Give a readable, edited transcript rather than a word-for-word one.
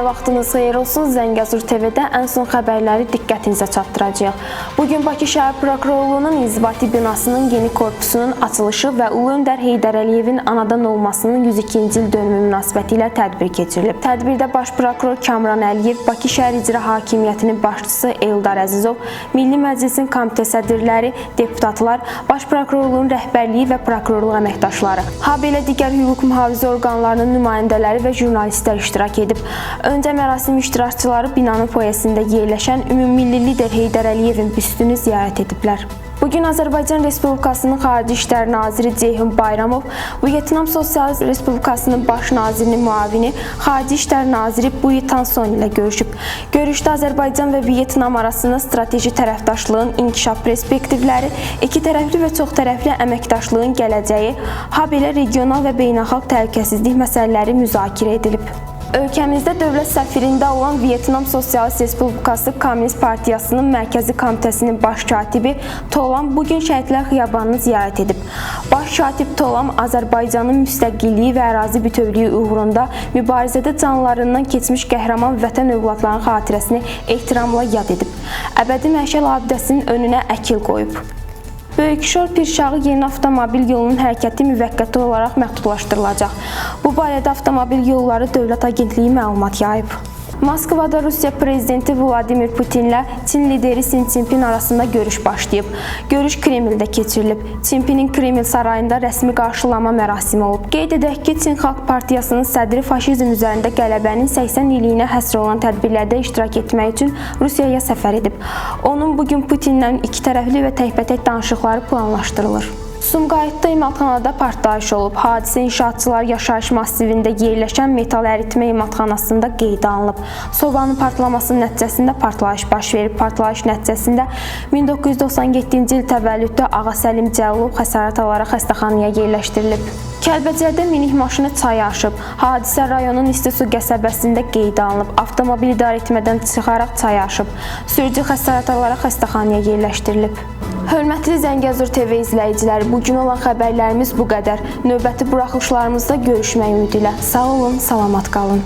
vaxtınız xeyir olsun. Zəngəzur TV-də ən son xəbərləri diqqətinizə çatdıracağıq. Bugün Bakı şəhər prokurorluğunun inzibati binasının yeni korpusunun açılışı və Ulu Öndər Heydər Əliyevin anadan olmasının 102-ci il dönümü münasibəti ilə tədbir keçirilib. Tədbirdə baş prokuror Kamran Əliyev, Bakı şəhər icra hakimiyyətinin başçısı Eldar Əzizov, Milli Məclisin komitə sədrləri, deputatlar, baş prokurorluğun rəhbərliyi və prokurorluq əməkdaşları, habelə digər hüquq mühafizə orqanlarının nümayəndələri və jurnalistlər iştirak edib. Öncə mərasim iştirakçıları binanın foyesində yerləşən ümummilli lider Heydər Əliyevin büstünü ziyarət ediblər. Bugün Azərbaycan Respublikasının Xarici İşlər Naziri Ceyhun Bayramov, Vyetnam Sosialist Respublikasının Baş Nazirinin müavini Xarici İşlər Naziri Bui Tanson ilə görüşüb. Görüşdə Azərbaycan və Vyetnam arasında strateji tərəfdaşlığın inkişaf perspektivləri, iki tərəfli və çox tərəfli əməkdaşlığın gələcəyi, habelə regional və beynəlxalq təhlükəsizlik məsələləri müzakirə edilib. Ölkəmizdə dövlət səfirində olan Vyetnam Sosialist Respublikası Kommunist Partiyasının Mərkəzi Komitəsinin baş katibi Tolam bugün Şəhidlər Xiyabanını ziyarət edib. Baş katib Tolam Azərbaycanın müstəqilliyi və ərazi bütövlüyü uğrunda mübarizədə canlarından keçmiş qəhrəman vətən övladlarının xatirəsini ehtiramla yad edib. Əbədi məşəl abidəsinin önünə əkil qoyub. Böyükşor Pirşağı yeni avtomobil yolunun hərəkəti müvəqqəti olaraq məhdudlaşdırılacaq. Bu barədə Avtomobil Yolları Dövlət Agentliyi məlumat yayıb. Moskvada Rusiya prezidenti Vladimir Putinlə Çin lideri Si Jinping arasında görüş başlayıb. Görüş Kremldə keçirilib. Jinpingin Kreml sarayında rəsmi qarşılama mərasimi olub. Qeyd edək ki, Çin Xalq Partiyasının sədri faşizm üzərində qələbənin 80 illiyinə həsr olan tədbirlərdə iştirak etmək üçün Rusiyaya səfər edib. Onun bugün Putinlə iki tərəfli və təkbətək danışıqları planlaşdırılır. Sumqayıtda imatxanada partlayış olub. Hadisə inşaatçılar yaşayış massivində yerləşən metal əritmə imatxanasında qeydə alınıb. Sobanın partlamasının nəticəsində partlayış baş verib. Partlayış nəticəsində 1997-ci il təvəllüdlü Ağa Səlim Cəllov xəsarət alaraq xəstəxanaya yerləşdirilib. Kəlbəcərdə minik maşını çaya aşıb. Hadisə rayonun İstisu qəsəbəsində qeydə alınıb. Avtomobil idarəetmədən çıxaraq çaya aşıb. Sürücü xəsarət alaraq xəstəxanaya yerləşdirilib. Hörmətli Zəngəzur TV izləyiciləri, bugün olan xəbərlərimiz bu qədər. Növbəti buraxılışlarımızda görüşmək ümidi ilə. Sağ olun, salamat qalın.